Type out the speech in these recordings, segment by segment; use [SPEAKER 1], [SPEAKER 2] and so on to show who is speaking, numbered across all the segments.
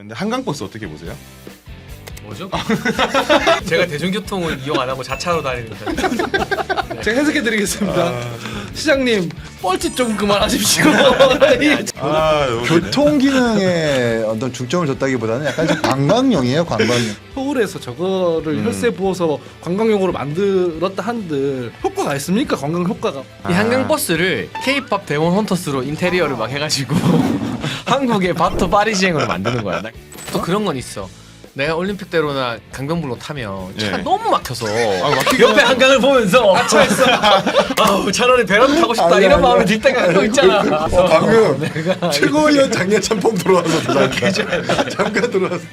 [SPEAKER 1] 근데 한강버스 어떻게 보세요?
[SPEAKER 2] 뭐죠? 제가 대중교통을 이용 안 하고 자차로 다니는 편.
[SPEAKER 3] 제가 해석해드리겠습니다. 시장님 뻘짓 좀 그만하십시오.
[SPEAKER 4] 교통 기능에 어떤 중점을 줬다기보다는 약간 좀 관광용이에요, 관광용.
[SPEAKER 3] 서울에서 저거를 혈세 부어서 관광용으로 만들었다 한들 효과가 있습니까? 관광 효과가.
[SPEAKER 2] 이 한강버스를 K-팝 데몬 헌터스로 인테리어를 막 해가지고 한국의 바토 파리지앵으로 만드는 거야. 또 그런 건 있어. 내가 올림픽대로나 강변북로 타면 차가
[SPEAKER 1] 예.
[SPEAKER 2] 너무 막혀서 옆에 한강을 보면서 차에서 아우 차라리 배라도 타고 싶다
[SPEAKER 4] 아니야,
[SPEAKER 2] 이런
[SPEAKER 4] 아니야.
[SPEAKER 2] 마음이 들 때가 또 있잖아.
[SPEAKER 4] 방금 최고위원 장례찬 폼 들어와서 잠깐 들어왔어.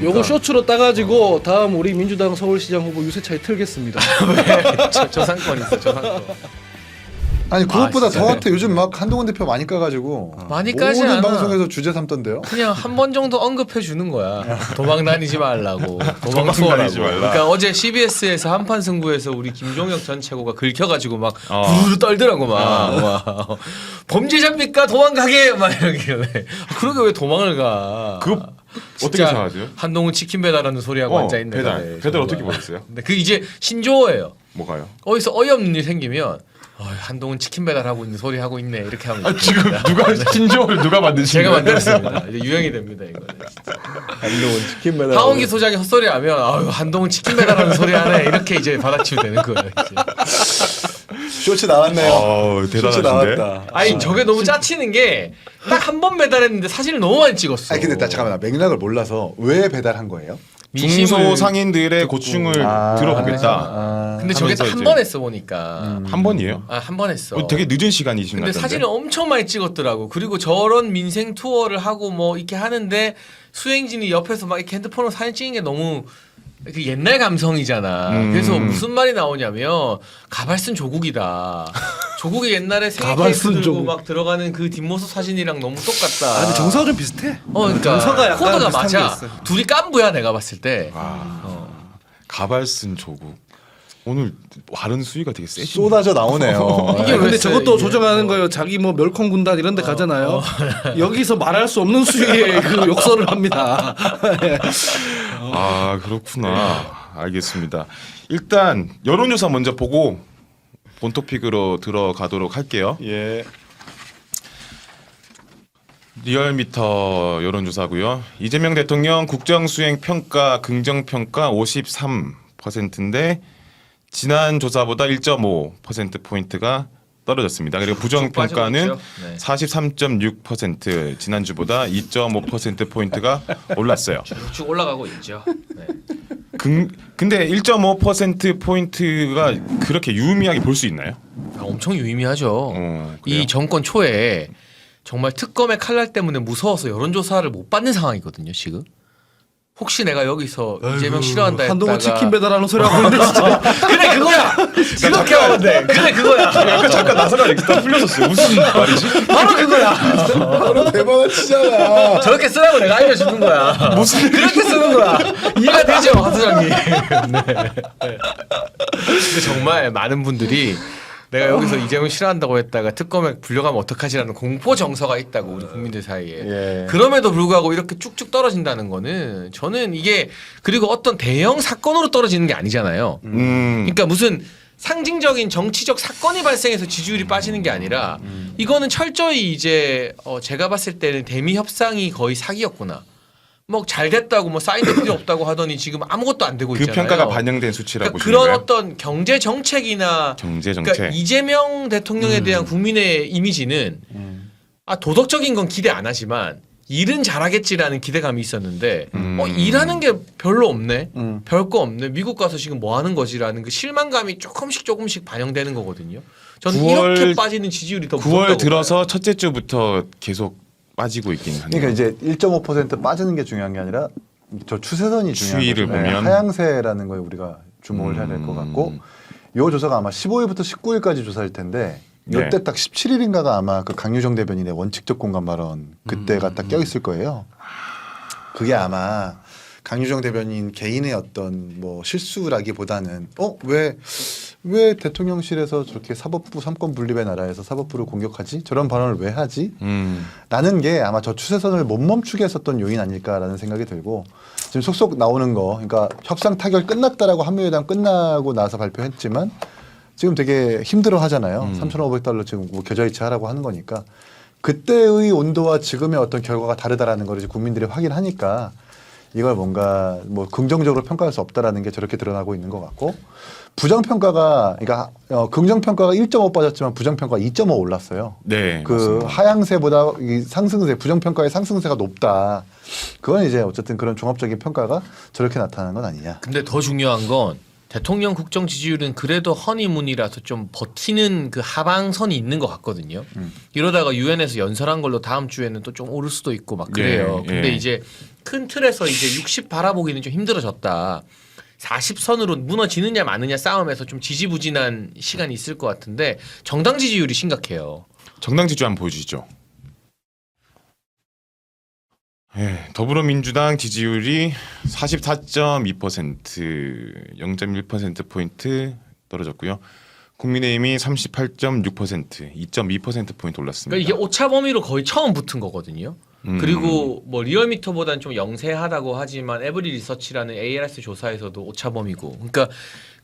[SPEAKER 3] 요거 쇼츠로 따가지고 다음 우리 민주당 서울시장 후보 유세차에 틀겠습니다.
[SPEAKER 2] 저상권 있어 저상권.
[SPEAKER 4] 아니 그것보다
[SPEAKER 2] 진짜요?
[SPEAKER 4] 더 같아. 요즘 막 한동훈 대표 많이 까가지고
[SPEAKER 2] 많이 까지
[SPEAKER 4] 모든
[SPEAKER 2] 않아.
[SPEAKER 4] 방송에서 주제 삼던데요.
[SPEAKER 2] 그냥 한 번 정도 언급해 주는 거야. 도망 다니지 말라고. 도망
[SPEAKER 1] 다니지
[SPEAKER 2] 투어라고.
[SPEAKER 1] 말라.
[SPEAKER 2] 그러니까 어제 CBS에서 한판 승부에서 우리 김종혁 전 최고가 긁혀가지고 막
[SPEAKER 1] 어.
[SPEAKER 2] 부르르 떨더라고 막. 범죄자입니까? 도망가게 막 이러길래. 그러게 왜 도망을 가?
[SPEAKER 1] 그거 어떻게
[SPEAKER 2] 진짜
[SPEAKER 1] 생각하세요?
[SPEAKER 2] 한동훈 치킨 배달하는 소리하고 앉아 있는
[SPEAKER 1] 배달 어떻게 보셨어요?
[SPEAKER 2] 근데 그 이제 신조어예요.
[SPEAKER 1] 뭐가요?
[SPEAKER 2] 어디서 어이없는 일 생기면 한동훈 치킨 배달하고 있는 소리 하고 있네 이렇게 하면
[SPEAKER 1] 지금 누가 신조어를 누가 만드신
[SPEAKER 2] 제가
[SPEAKER 1] 거예요?
[SPEAKER 2] 만들었습니다. 이제 유행이 됩니다 이거는.
[SPEAKER 4] 한동훈 치킨 배달.
[SPEAKER 2] 하원기 소장이 헛소리 하면 아유 한동훈 치킨 배달하는 소리 하네 이렇게 이제 받아치면 되는 거예요. 이제.
[SPEAKER 4] 쇼츠 나왔네요. 쇼츠
[SPEAKER 1] 대단하신데.
[SPEAKER 4] 나왔다.
[SPEAKER 2] 아니 저게 너무 짜치는 게 딱 한 번 배달했는데 사진을 너무 많이 찍었어.
[SPEAKER 4] 아니 근데 나 잠깐만 맥락을 몰라서 왜 배달한 거예요?
[SPEAKER 1] 중소상인들의 고충을 들어보겠다.
[SPEAKER 2] 근데 저게 딱 한
[SPEAKER 1] 하면서
[SPEAKER 2] 번 했어 보니까.
[SPEAKER 1] 한 번이에요?
[SPEAKER 2] 한 번 했어.
[SPEAKER 1] 되게 늦은 시간이신 것
[SPEAKER 2] 근데
[SPEAKER 1] 같은데.
[SPEAKER 2] 사진을 엄청 많이 찍었더라고. 그리고 저런 민생 투어를 하고 뭐 이렇게 하는데 수행진이 옆에서 막 이렇게 핸드폰으로 사진 찍는 게 너무 그 옛날 감성이잖아. 그래서 무슨 말이 나오냐면 가발쓴 조국이다. 조국이 옛날에 생일
[SPEAKER 3] 가발
[SPEAKER 2] 케이크
[SPEAKER 3] 쓴
[SPEAKER 2] 들고
[SPEAKER 3] 조국.
[SPEAKER 2] 막 들어가는 그 뒷모습 사진이랑 너무 똑같다.
[SPEAKER 3] 아, 근데 정서가 좀 비슷해.
[SPEAKER 2] 그러니까
[SPEAKER 3] 정서가 약간
[SPEAKER 2] 코드가
[SPEAKER 3] 비슷한 게
[SPEAKER 2] 맞아.
[SPEAKER 3] 있어요.
[SPEAKER 2] 둘이 깐부야 내가 봤을 때.
[SPEAKER 1] 가발 쓴 조국. 오늘 발언 수위가 되게 세지.
[SPEAKER 4] 쏟아져 나오네요.
[SPEAKER 2] 이게
[SPEAKER 3] 근데
[SPEAKER 2] 왜
[SPEAKER 3] 저것도
[SPEAKER 2] 이게.
[SPEAKER 3] 조정하는 거예요. 자기 뭐 멸콩 군단 이런 데 가잖아요. 여기서 말할 수 없는 수위의 그 욕설을 합니다.
[SPEAKER 1] 아 그렇구나. 알겠습니다. 일단 여론조사 먼저 보고 본 토픽으로 들어가도록 할게요.
[SPEAKER 4] 예.
[SPEAKER 1] 리얼미터 여론조사고요. 이재명 대통령 국정수행 평가 긍정 평가 53%인데 지난 조사보다 1.5% 포인트가 떨어졌습니다. 그리고 부정
[SPEAKER 2] 쭉 빠지고
[SPEAKER 1] 평가는
[SPEAKER 2] 있죠. 네.
[SPEAKER 1] 43.6% 지난주보다 2.5% 포인트가 올랐어요.
[SPEAKER 2] 쭉 올라가고 있죠. 네.
[SPEAKER 1] 근데 1.5% 포인트가 그렇게 유의미하게 볼 수 있나요?
[SPEAKER 2] 엄청 유의미하죠.
[SPEAKER 1] 그래요?
[SPEAKER 2] 이 정권 초에 정말 특검의 칼날 때문에 무서워서 여론조사를 못 받는 상황이거든요. 지금. 혹시 내가 여기서 이재명 싫어한다 했다가
[SPEAKER 3] 한동훈 치킨 배달하는 소리 하고 있는데 진짜.
[SPEAKER 2] 그래 그거야. 그렇게 하면 돼. 그래 그거야.
[SPEAKER 1] 약간 잠깐 나서가 이렇게 딱 풀렸었어요. 무슨 말이지?
[SPEAKER 2] 바로 그거야.
[SPEAKER 4] 바로 대박을 치잖아.
[SPEAKER 2] 저렇게 쓰라고 내가 알려주는 거야. 무슨 그렇게 쓰는 거야. 이해가 되죠, 하 소장님. 네. 근데 정말 많은 분들이 내가 여기서 이재명 싫어한다고 했다가 특검에 불려가면 어떡하지라는 공포 정서가 있다고 우리 국민들 사이에.
[SPEAKER 4] 예.
[SPEAKER 2] 그럼에도 불구하고 이렇게 쭉쭉 떨어진다는 거는 저는 이게 그리고 어떤 대형 사건으로 떨어지는 게 아니잖아요. 그러니까 무슨 상징적인 정치적 사건이 발생해서 지지율이 빠지는 게 아니라 이거는 철저히 이제 제가 봤을 때는 대미 협상이 거의 사기였구나. 뭐 잘 됐다고 뭐 사인도 필요 없다고 하더니 지금 아무것도 안 되고
[SPEAKER 1] 그
[SPEAKER 2] 있잖아요.
[SPEAKER 1] 평가가 반영된 수치라고
[SPEAKER 2] 그러니까
[SPEAKER 1] 보시는
[SPEAKER 2] 그런
[SPEAKER 1] 거예요?
[SPEAKER 2] 어떤 경제 정책이나
[SPEAKER 1] 경제 정책.
[SPEAKER 2] 그러니까 이재명 대통령에 대한 국민의 이미지는 도덕적인 건 기대 안 하지만 일은 잘하겠지라는 기대감이 있었는데 일하는 게 별로 없네. 별거 없네. 미국 가서 지금 뭐 하는 거지라는 그 실망감이 조금씩 반영되는 거거든요. 저는
[SPEAKER 1] 9월
[SPEAKER 2] 이렇게 빠지는 지지율이 더
[SPEAKER 1] 9월
[SPEAKER 2] 무섭다고
[SPEAKER 1] 들어서
[SPEAKER 2] 봐요.
[SPEAKER 1] 첫째 주부터 계속 빠지고 있긴 하네요.
[SPEAKER 4] 그러니까 이제 1.5% 빠지는 게 중요한 게 아니라 저 추세선이 중요한
[SPEAKER 1] 추이를
[SPEAKER 4] 거죠.
[SPEAKER 1] 보면.
[SPEAKER 4] 하향세라는 거에 우리가 주목을 해야 될 것 같고 이 조사가 아마 15일부터 19일까지 조사일 텐데
[SPEAKER 1] 네.
[SPEAKER 4] 이때 딱 17일인가가 아마 그 강유정 대변인의 원칙적 공감 발언 그때가 딱 껴있을 거예요. 그게 아마 강유정 대변인 개인의 어떤 뭐 실수라기보다는 왜 왜 대통령실에서 저렇게 사법부 삼권 분립의 나라에서 사법부를 공격하지? 저런 발언을 왜 하지? 라는 게 아마 저 추세선을 못 멈추게 했었던 요인 아닐까라는 생각이 들고 지금 속속 나오는 거 그러니까 협상 타결 끝났다라고 한미회담 끝나고 나서 발표했지만 지금 되게 힘들어 하잖아요. 3,500달러 지금 뭐 계좌이체하라고 하는 거니까 그때의 온도와 지금의 어떤 결과가 다르다라는 걸 이제 국민들이 확인하니까 이걸 뭔가 뭐 긍정적으로 평가할 수 없다라는 게 저렇게 드러나고 있는 것 같고 부정평가가 그러니까 긍정평가가 1.5 빠졌지만 부정평가가 2.5 올랐어요.
[SPEAKER 1] 네.
[SPEAKER 4] 그
[SPEAKER 1] 맞습니다.
[SPEAKER 4] 하향세보다 이 상승세 부정평가의 상승세가 높다. 그건 이제 어쨌든 그런 종합적인 평가가 저렇게 나타나는 건 아니냐.
[SPEAKER 2] 근데 더 중요한 건 대통령 국정 지지율은 그래도 허니문이라서 좀 버티는 그 하방선이 있는 것 같거든요. 이러다가 유엔에서 연설한 걸로 다음 주에는 또 좀 오를 수도 있고 막 그래요.
[SPEAKER 1] 예,
[SPEAKER 2] 근데
[SPEAKER 1] 예.
[SPEAKER 2] 이제 큰 틀에서 이제 60 바라보기는 좀 힘들어졌다. 40선으로 무너지느냐 마느냐 싸움에서 좀 지지부진한 시간이 있을 것 같은데 정당 지지율이 심각해요.
[SPEAKER 1] 정당 지지 한번 보여주시죠. 예, 더불어민주당 지지율이 44.2% 0.1%포인트 떨어졌고요. 국민의힘이 38.6% 2.2%포인트 올랐습니다.
[SPEAKER 2] 그러니까 이게 오차 범위로 거의 처음 붙은 거거든요. 그리고 뭐 리얼미터보다는 좀 영세하다고 하지만 에브리 리서치라는 ARS 조사에서도 오차 범위고. 그러니까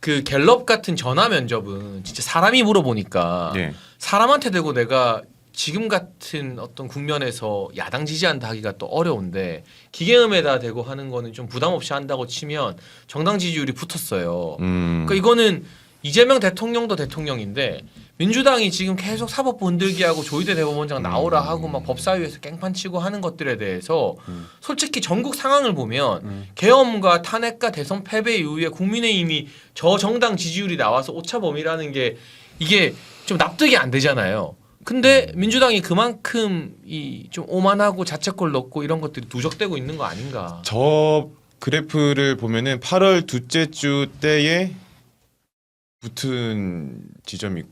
[SPEAKER 2] 그 갤럽 같은 전화 면접은 진짜 사람이 물어보니까
[SPEAKER 1] 예.
[SPEAKER 2] 사람한테 대고 내가 지금 같은 어떤 국면에서 야당 지지한다 하기가 또 어려운데 기계음에다 대고 하는 거는 좀 부담 없이 한다고 치면 정당 지지율이 붙었어요. 그러니까 이거는 이재명 대통령도 대통령인데 민주당이 지금 계속 사법부 흔들기하고 조희대 대법원장 나오라 하고 막 법사위에서 깽판 치고 하는 것들에 대해서 솔직히 전국 상황을 보면 계엄과 탄핵과 대선 패배 이후에 국민의힘이 저 정당 지지율이 나와서 오차 범위라는 게 이게 좀 납득이 안 되잖아요. 근데 민주당이 그만큼 이 좀 오만하고 자책골 넣고 이런 것들이 누적되고 있는 거 아닌가.
[SPEAKER 1] 저 그래프를 보면은 8월 둘째 주 때에 붙은 지점이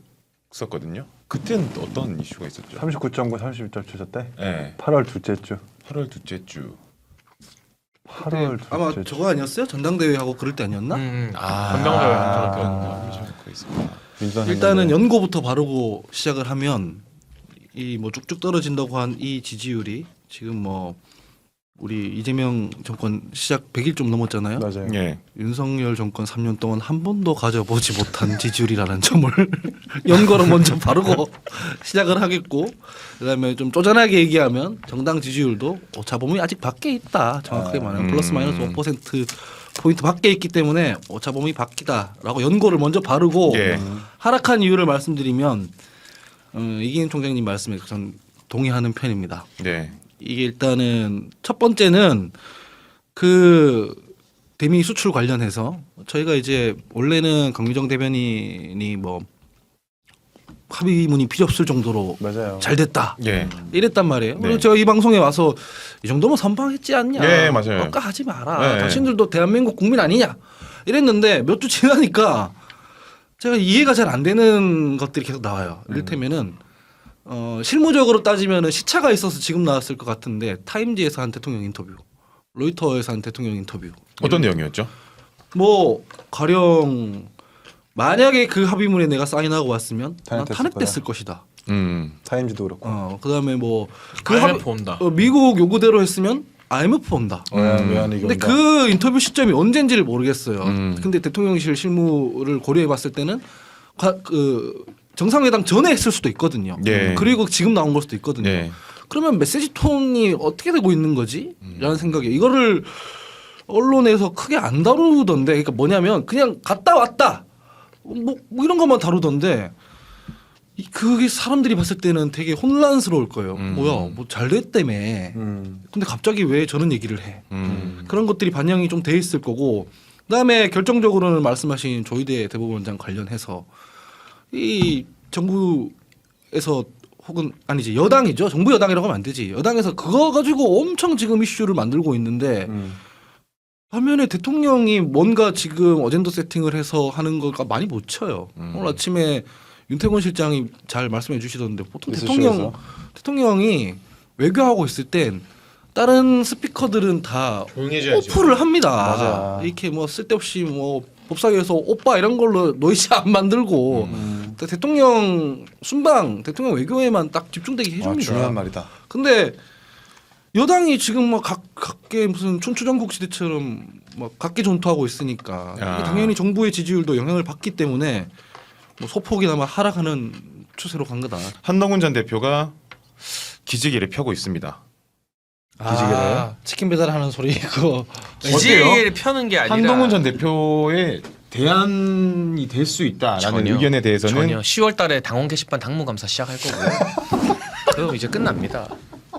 [SPEAKER 1] 있었거든요. 그때는 어떤 이슈가 있었죠?
[SPEAKER 4] 39.9, 31.7초 때
[SPEAKER 1] 네.
[SPEAKER 4] 8월 둘째 주.
[SPEAKER 1] 8월 둘째 주.
[SPEAKER 4] 8월
[SPEAKER 3] 아마
[SPEAKER 4] 둘째 주.
[SPEAKER 3] 저거 아니었어요? 전당대회하고 그럴 때 아니었나?
[SPEAKER 2] 변명대회
[SPEAKER 1] 그거 있습니다.
[SPEAKER 4] 민주당
[SPEAKER 3] 일단은 연고부터 바르고 시작을 하면 이 뭐 쭉쭉 떨어진다고 한 이 지지율이 지금 뭐 우리 이재명 정권 시작 100일 좀 넘었잖아요.
[SPEAKER 4] 맞아요.
[SPEAKER 1] 예.
[SPEAKER 3] 윤석열 정권 3년 동안 한 번도 가져보지 못한 지지율이라는 점을 연거로 먼저 바르고 시작을 하겠고 그다음에 좀 쪼잔하게 얘기하면 정당 지지율도 오차범위 아직 밖에 있다. 정확하게 말하면 플러스 마이너스 5% 포인트 밖에 있기 때문에 오차범위 밖이다라고 연고를 먼저 바르고
[SPEAKER 1] 예.
[SPEAKER 3] 하락한 이유를 말씀드리면 이기인 총장님 말씀에 전 동의하는 편입니다.
[SPEAKER 1] 네.
[SPEAKER 3] 이게 일단은 첫 번째는 그 대미 수출 관련해서 저희가 이제 원래는 강유정 대변인이 뭐 합의문이 필요 없을 정도로
[SPEAKER 4] 맞아요.
[SPEAKER 3] 잘 됐다
[SPEAKER 1] 예.
[SPEAKER 3] 이랬단 말이에요.
[SPEAKER 1] 네.
[SPEAKER 3] 그리고 제가 이 방송에 와서 이 정도면 선방했지 않냐.
[SPEAKER 1] 예, 맞아요.
[SPEAKER 3] 억까하지 마라.
[SPEAKER 1] 네.
[SPEAKER 3] 당신들도 대한민국 국민 아니냐. 이랬는데 몇 주 지나니까 제가 이해가 잘 안 되는 것들이 계속 나와요. 이를테면은 실무적으로 따지면은 시차가 있어서 지금 나왔을 것 같은데 타임지에서 한 대통령 인터뷰, 로이터에서 한 대통령 인터뷰.
[SPEAKER 1] 어떤 내용이었죠?
[SPEAKER 3] 뭐 가령 만약에 그 합의문에 내가 사인하고 왔으면 난
[SPEAKER 4] 탄핵됐을
[SPEAKER 3] 탄핵됐을 것이다.
[SPEAKER 4] 타임즈도 그렇고.
[SPEAKER 3] 그다음에 뭐
[SPEAKER 2] IMF 온다.
[SPEAKER 3] 미국 요구대로 했으면 IMF 온다.
[SPEAKER 4] 외환위기
[SPEAKER 3] 근데
[SPEAKER 4] 온다.
[SPEAKER 3] 그 인터뷰 시점이 언젠지를 모르겠어요.
[SPEAKER 1] 음.
[SPEAKER 3] 근데 대통령실 실무를 고려해봤을 때는 그 정상회담 전에 했을 수도 있거든요.
[SPEAKER 1] 예.
[SPEAKER 3] 그리고 지금 나온 걸 수도 있거든요.
[SPEAKER 1] 예.
[SPEAKER 3] 그러면 메시지 톤이 어떻게 되고 있는 거지? 라는 생각에 이거를 언론에서 크게 안 다루던데 그러니까 뭐냐면 그냥 갔다 왔다 뭐 이런 것만 다루던데 그게 사람들이 봤을 때는 되게 혼란스러울 거예요. 뭐야 뭐 잘 됐다며. 근데 갑자기 왜 저런 얘기를 해? 그런 것들이 반영이 좀 돼 있을 거고 그다음에 결정적으로는 말씀하신 조희대 대법원장 관련해서 이 정부에서 혹은 아니지 여당이죠. 정부 여당이라고 하면 안 되지. 여당에서 그거 가지고 엄청 지금 이슈를 만들고 있는데 반면에 대통령이 뭔가 지금 어젠다 세팅을 해서 하는 거가 많이 못 쳐요. 오늘 아침에 윤태곤 실장이 잘 말씀해 주시던데 보통 대통령이 외교하고 있을 땐 다른 스피커들은 다
[SPEAKER 2] 조용해져야죠.
[SPEAKER 3] 오프를 합니다.
[SPEAKER 4] 맞아.
[SPEAKER 3] 이렇게 뭐 쓸데없이 뭐 법사위에서 오빠 이런 걸로 노이즈 안 만들고 대통령 순방, 대통령 외교에만 딱 집중되게 해줍니다.
[SPEAKER 4] 중요한 말이다.
[SPEAKER 3] 근데 여당이 지금 뭐 각계 무슨 춘추전국 시대처럼 뭐 각계 전투하고 있으니까
[SPEAKER 1] 아.
[SPEAKER 3] 이게 당연히 정부의 지지율도 영향을 받기 때문에 뭐 소폭이나마 하락하는 추세로 간 거다.
[SPEAKER 1] 한동훈 전 대표가 기지개를 펴고 있습니다.
[SPEAKER 3] 기지개를 치킨 배달하는 소리 그거
[SPEAKER 2] 기지개를 펴는 게 아니라
[SPEAKER 1] 한동훈 전 대표의 대안이 될 수 있다라는
[SPEAKER 2] 전혀,
[SPEAKER 1] 의견에 대해서는
[SPEAKER 2] 전혀 10월달에 당원 게시판 당무감사 시작할 거고요. 그럼 이제 끝납니다.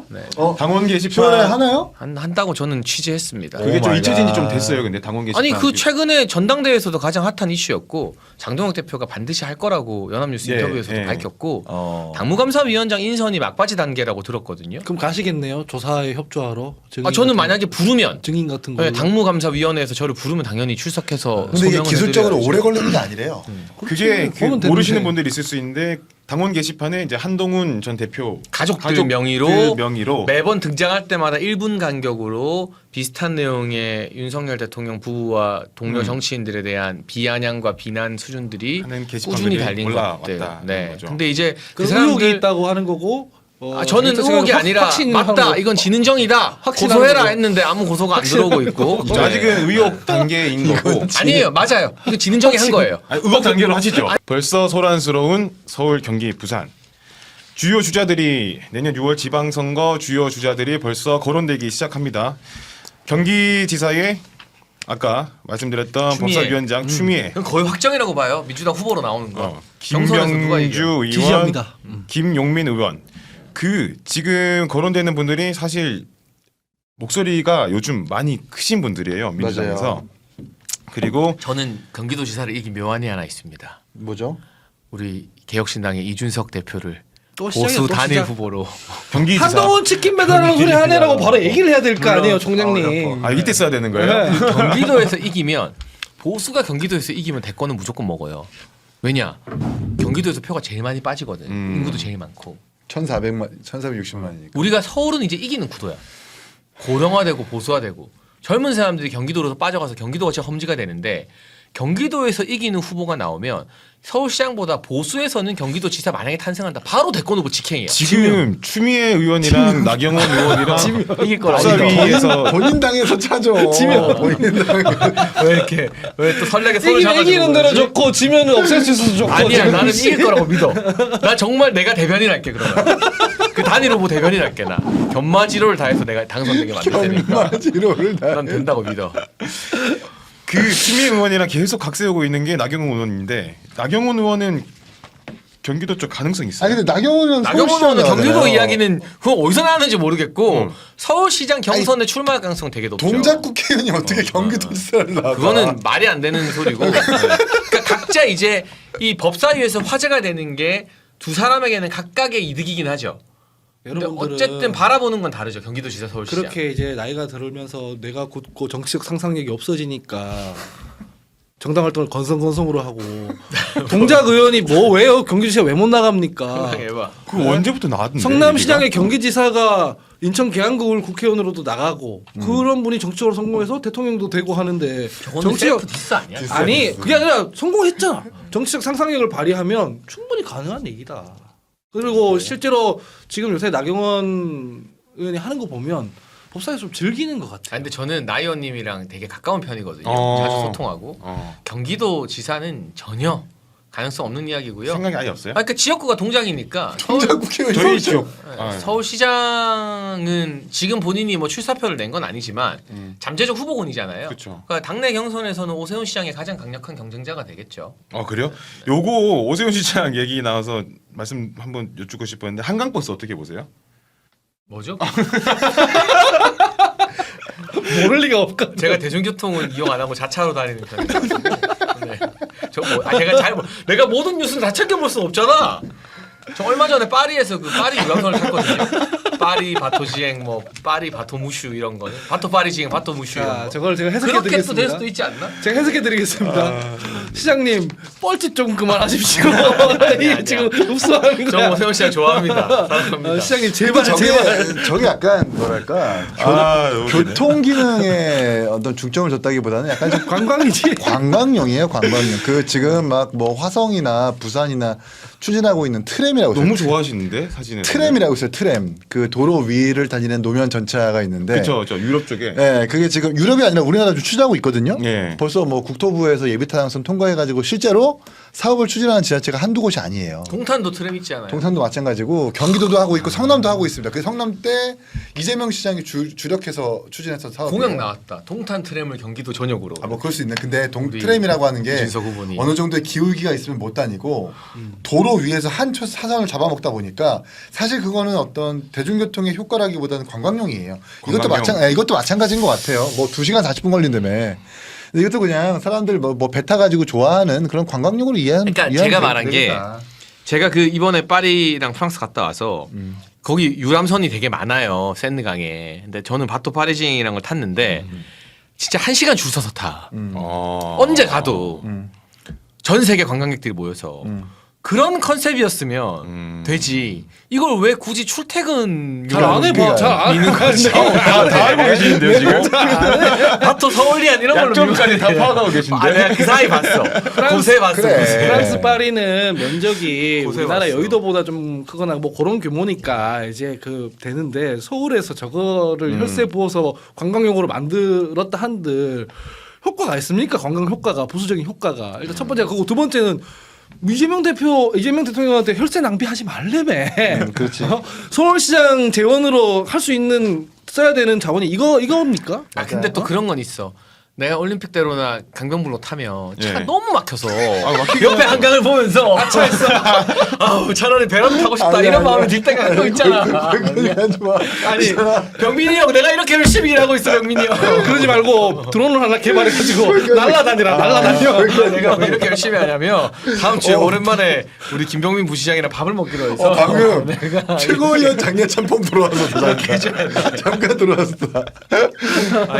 [SPEAKER 2] 네.
[SPEAKER 1] 당원
[SPEAKER 4] 10월에
[SPEAKER 1] 게시판
[SPEAKER 4] 하나요?
[SPEAKER 2] 한다고 저는 취재했습니다.
[SPEAKER 1] 그게 좀
[SPEAKER 4] 오 마이
[SPEAKER 1] 잊혀진 지 좀
[SPEAKER 4] 갓.
[SPEAKER 1] 됐어요. 근데 당원 게시판
[SPEAKER 2] 아니 그 최근에 전당대회에서도 가장 핫한 이슈였고 장동혁 대표가 반드시 할 거라고 연합뉴스
[SPEAKER 1] 예,
[SPEAKER 2] 인터뷰에서도
[SPEAKER 1] 예.
[SPEAKER 2] 밝혔고 당무감사위원장 인선이 막바지 단계라고 들었거든요.
[SPEAKER 3] 그럼 가시겠네요 조사에 협조하러. 증인
[SPEAKER 2] 저는
[SPEAKER 3] 같은
[SPEAKER 2] 만약에 부르면
[SPEAKER 3] 증인 같은 거.
[SPEAKER 2] 네, 당무감사위원회에서 저를 부르면 당연히 출석해서
[SPEAKER 5] 근데 이게
[SPEAKER 2] 소명을
[SPEAKER 5] 기술적으로
[SPEAKER 2] 해드려야죠.
[SPEAKER 5] 오래 걸리는 게 아니래요.
[SPEAKER 1] 그게
[SPEAKER 3] 보면
[SPEAKER 1] 모르시는
[SPEAKER 3] 되는데.
[SPEAKER 1] 분들이 있을 수 있는데 당원 게시판에 이제 한동훈 전 대표
[SPEAKER 2] 가족들 명의로
[SPEAKER 1] 명의로
[SPEAKER 2] 매번 등장할 때마다 1분 간격으로 비슷한 내용의 윤석열 대통령 부부와 동료 정치인들에 대한 비아냥과 비난 수준들이
[SPEAKER 1] 하는 게시판들이
[SPEAKER 2] 꾸준히 달린 것들.
[SPEAKER 1] 올라왔다는
[SPEAKER 2] 네.
[SPEAKER 1] 거죠.
[SPEAKER 2] 근데 이제
[SPEAKER 3] 그
[SPEAKER 2] 그
[SPEAKER 3] 의혹이
[SPEAKER 2] 사람들
[SPEAKER 3] 있다고 하는 거고.
[SPEAKER 2] 저는
[SPEAKER 3] 데이터
[SPEAKER 2] 의혹이
[SPEAKER 3] 생활
[SPEAKER 2] 아니라
[SPEAKER 3] 확신을 하는
[SPEAKER 2] 맞다
[SPEAKER 3] 거.
[SPEAKER 2] 이건 진은정이다
[SPEAKER 3] 확신하는
[SPEAKER 2] 고소해라
[SPEAKER 3] 거고.
[SPEAKER 2] 했는데 아무 고소가 안 들어오고 있고
[SPEAKER 1] 이제 아직은 의혹 단계인 거고
[SPEAKER 2] 아니에요 맞아요 이거 진은정이 한 거예요.
[SPEAKER 1] 아니, 의혹 단계로 하시죠. 벌써 소란스러운 서울, 경기, 부산 주요 주자들이 내년 6월 지방선거 주요 주자들이 벌써 거론되기 시작합니다. 경기지사의 아까 말씀드렸던
[SPEAKER 2] 추미애.
[SPEAKER 1] 법사위원장 추미애,
[SPEAKER 2] 그건 거의 확정이라고 봐요. 민주당 후보로 나오는 거. 경선에서 누가
[SPEAKER 1] 김병주
[SPEAKER 2] 이겨?
[SPEAKER 1] 의원,
[SPEAKER 3] 지지합니다.
[SPEAKER 1] 김용민 의원. 그 지금 거론되는 분들이 사실 목소리가 요즘 많이 크신 분들이에요 민주당에서.
[SPEAKER 4] 맞아요.
[SPEAKER 1] 그리고
[SPEAKER 2] 저는 경기도지사를 이긴 묘안이 하나 있습니다.
[SPEAKER 4] 뭐죠?
[SPEAKER 2] 우리 개혁신당의 이준석 대표를
[SPEAKER 3] 또 시작이야,
[SPEAKER 2] 보수
[SPEAKER 3] 또
[SPEAKER 2] 단일
[SPEAKER 3] 시작.
[SPEAKER 2] 후보로
[SPEAKER 1] 경기지사.
[SPEAKER 3] 한동훈 치킨 배달하는 소리 하네라고 바로 얘기를 해야 될 거 아니에요 총장님.
[SPEAKER 1] 아 이때 써야 되는 거예요?
[SPEAKER 3] 네.
[SPEAKER 2] 경기도에서 이기면 보수가 경기도에서 이기면 대권은 무조건 먹어요. 왜냐? 경기도에서 표가 제일 많이 빠지거든. 인구도 제일 많고.
[SPEAKER 4] 1460만이니까.
[SPEAKER 2] 우리가 서울은 이제 이기는 구도야. 고령화되고 보수화되고 젊은 사람들이 경기도로 빠져가서 경기도가 진짜 험지가 되는데 경기도에서 이기는 후보가 나오면 서울시장보다 보수에서는 경기도 지사 만약에 탄생한다 바로 대권 후보 직행이야.
[SPEAKER 1] 지금 추미애 의원이랑 나경원 의원이랑
[SPEAKER 2] 이길 거라.
[SPEAKER 1] 법사위에서
[SPEAKER 4] 본인 당에서 찾아. 본인 당.
[SPEAKER 2] 왜 이렇게 왜 또 설레게 손을 잡아주고
[SPEAKER 3] 이기는 대로
[SPEAKER 2] 그러지?
[SPEAKER 3] 좋고 지면은 없앨 수 있어서 좋고.
[SPEAKER 2] 아니야
[SPEAKER 3] 지금
[SPEAKER 2] 나는
[SPEAKER 3] 씨.
[SPEAKER 2] 이길 거라고 믿어. 나 정말 내가 대변인 할게 그러면. 그 단일 후보 대변인 할게 나. 견마지로를 다해서 내가 당선되게 만들 테니까.
[SPEAKER 4] 마지로를 다.
[SPEAKER 2] 난 된다고 믿어.
[SPEAKER 1] 그 추미애 의원이랑 계속 각세우고 있는 게 나경원 의원인데 나경원 의원은 경기도 쪽 가능성 있어요.
[SPEAKER 4] 아니 근데 나경원은
[SPEAKER 2] 나경원 의원은 경기도 이야기는 그거 어디서 나왔는지 모르겠고
[SPEAKER 1] 응.
[SPEAKER 2] 서울시장 경선에 출마할 가능성 되게 높죠.
[SPEAKER 4] 동작 국회의원이 어떻게 경기도지사를 나가?
[SPEAKER 2] 그거는 말이 안 되는 소리고. 네. 그러니까 각자 이제 이 법사위에서 화제가 되는 게 두 사람에게는 각각의 이득이긴 하죠. 근데
[SPEAKER 3] 여러분들은
[SPEAKER 2] 어쨌든 바라보는 건 다르죠. 경기도지사 서울시장.
[SPEAKER 3] 그렇게 이제 나이가 들으면서 내가 곧고 정치적 상상력이 없어지니까 정당 활동을 건성건성으로 하고 동작 의원이 뭐 왜요 경기지사 왜 못 나갑니까?
[SPEAKER 2] 생각해봐.
[SPEAKER 1] 그 언제부터 나왔던데?
[SPEAKER 3] 성남시장의 경기지사가 인천 계양구을 국회의원으로도 나가고 그런 분이 정치적으로 성공해서 대통령도 되고 하는데
[SPEAKER 2] 저거는 셀프 디스 아니야?
[SPEAKER 3] 아니 그게 아니라 성공했잖아. 정치적 상상력을 발휘하면 충분히 가능한 얘기다. 그리고 실제로 지금 요새 나경원 의원이 하는 거 보면 법사위에서 좀 즐기는 것 같아.
[SPEAKER 2] 아 근데 저는 나 의원님이랑 되게 가까운 편이거든요.
[SPEAKER 1] 어.
[SPEAKER 2] 자주 소통하고.
[SPEAKER 1] 어.
[SPEAKER 2] 경기도 지사는 전혀 가능성 없는 이야기고요.
[SPEAKER 1] 생각이 아예 없어요?
[SPEAKER 2] 아, 그러니까 지역구가 동작이니까
[SPEAKER 4] 동작 국회의원이
[SPEAKER 1] 저희 지역
[SPEAKER 2] 서울시장은 지금 본인이 뭐 출사표를 낸 건 아니지만 잠재적 후보군이잖아요.
[SPEAKER 1] 그쵸.
[SPEAKER 2] 그러니까 당내 경선에서는 오세훈 시장의 가장 강력한 경쟁자가 되겠죠.
[SPEAKER 1] 그래요? 요거 오세훈 시장 얘기 나와서 말씀 한번 여쭙고 싶었는데 한강버스 어떻게 보세요?
[SPEAKER 2] 뭐죠?
[SPEAKER 3] 모를 리가 없까.
[SPEAKER 2] 제가 대중교통은 이용 안 하고 자차로 다니는 편이라서. 네. 내가 모든 뉴스를 다 챙겨볼 수는 없잖아. 저 얼마 전에 파리에서 그 파리 유람선을 탔거든요. 파리 바토지행 뭐 파리 바토무슈 이런 거는 바토 파리지행 바토무슈 이런
[SPEAKER 3] 자,
[SPEAKER 2] 거.
[SPEAKER 3] 저걸 제가 해석해
[SPEAKER 2] 그렇게 또 될
[SPEAKER 3] 드리겠습니다.
[SPEAKER 2] 수도 있지 않나?
[SPEAKER 3] 제가 해석해 드리겠습니다. 시장님 뻘짓 좀 그만하십시오.
[SPEAKER 2] 아니야.
[SPEAKER 3] 지금 흡수하는
[SPEAKER 2] 저
[SPEAKER 3] 거야.
[SPEAKER 2] 오세훈 씨랑 좋아합니다. 사랑합니다.
[SPEAKER 3] 시장님 제발
[SPEAKER 4] 저게
[SPEAKER 3] 제발.
[SPEAKER 4] 저게 약간 뭐랄까
[SPEAKER 1] 너무 기네.
[SPEAKER 4] 교통 기능에 어떤 중점을 줬다기보다는 약간 좀
[SPEAKER 3] 관광이지.
[SPEAKER 4] 관광용이에요, 관광용. 그 지금 막 뭐 화성이나 부산이나 추진하고 있는 트램이라고
[SPEAKER 1] 너무
[SPEAKER 4] 있어요.
[SPEAKER 1] 좋아하시는데 사진에.
[SPEAKER 4] 트램이라고 있어요, 트램. 그 도로 위를 다니는 노면 전차가 있는데.
[SPEAKER 1] 그렇죠, 저 유럽 쪽에.
[SPEAKER 4] 예, 그게 지금 유럽이 아니라 우리나라도 추진하고 있거든요.
[SPEAKER 1] 예.
[SPEAKER 4] 벌써 뭐 국토부에서 예비타당성 통과해가지고 실제로 사업을 추진하는 지자체가 한두 곳이 아니에요.
[SPEAKER 2] 동탄도 트램 있잖아요.
[SPEAKER 4] 동탄도 마찬가지고 경기도도 하고 있고 성남도 하고 있습니다. 그 성남 때 이재명 시장이 주력해서 추진했던 사업.
[SPEAKER 2] 공약 나왔다. 동탄 트램을 경기도 전역으로.
[SPEAKER 4] 아, 뭐 그럴 수 있네. 근데
[SPEAKER 2] 우리
[SPEAKER 4] 트램이라고 하는 게
[SPEAKER 2] 유진석 후보니.
[SPEAKER 4] 어느 정도의 기울기가 있으면 못 다니고 도로 위에서 한 사선을 잡아먹다 보니까 사실 그거는 어떤 대중교통의 효과라기보다는 관광용이에요.
[SPEAKER 1] 관광용.
[SPEAKER 4] 이것도 마찬가지인 것 같아요. 뭐 2시간 40분 걸린다며. 근데 이것도 그냥 사람들 뭐 배 타가지고 좋아하는 그런 관광용으로
[SPEAKER 2] 그러니까 제가 말한 게 제가 그 이번에 파리랑 프랑스 갔다 와서 거기 유람선이 되게 많아요. 센느강에. 근데 저는 바토 파리징이라는 걸 탔는데 진짜 1시간 줄 서서 타. 언제 가도 전 세계 관광객들이 모여서 그런 컨셉이었으면 되지. 이걸 왜 굳이 출퇴근
[SPEAKER 3] 잘 안 해봐. 잘안
[SPEAKER 2] 미는 거지?
[SPEAKER 1] 다 알고 계시는데요 지금?
[SPEAKER 2] 바토 서울리안 이런 걸로
[SPEAKER 1] 약점까지 다 파악하고 계신데?
[SPEAKER 2] 아, 내가 그 사이 봤어. 고세 봤어.
[SPEAKER 4] 그래.
[SPEAKER 2] 고세.
[SPEAKER 3] 프랑스 파리는 면적이
[SPEAKER 2] 고생
[SPEAKER 3] 우리나라
[SPEAKER 2] 왔어.
[SPEAKER 3] 여의도보다 좀 크거나 뭐 그런 규모니까 이제 그 되는데 서울에서 저거를 혈세 부어서 관광용으로 만들었다 한들 효과가 있습니까? 관광 효과가 부수적인 효과가 일단 첫 번째가 그거 두 번째는 이재명 대통령한테 혈세 낭비하지 말래매.
[SPEAKER 4] 그렇지.
[SPEAKER 3] 서울시장 재원으로 할 수 있는 써야 되는 자원이 이겁니까?
[SPEAKER 2] 아 근데 또 그런 건 있어. 내가 올림픽대로나 강변북로 타면 차가
[SPEAKER 1] 예.
[SPEAKER 2] 너무 막혀서
[SPEAKER 1] 막히긴
[SPEAKER 2] 옆에 한강을 보면서 차에서 아우 차라리 베란다 타고 싶다
[SPEAKER 4] 아니,
[SPEAKER 2] 이런
[SPEAKER 4] 아니,
[SPEAKER 2] 마음이 들 때가 또 있잖아.
[SPEAKER 4] 하지 마.
[SPEAKER 2] 아니 병민이 형 내가 이렇게 열심히 일하고 있어 병민이 형.
[SPEAKER 3] 그러지 말고 드론을 하나 개발해가지고 날라다니라 날라다녀.
[SPEAKER 2] 내가 왜 이렇게 열심히 하냐면 다음 주에 오랜만에 우리 김병민 부시장이랑 밥을 먹기로 해서
[SPEAKER 4] 방금
[SPEAKER 2] 내가
[SPEAKER 4] 최고위원 장례찬 폼 들어와서 잠깐 들어왔어.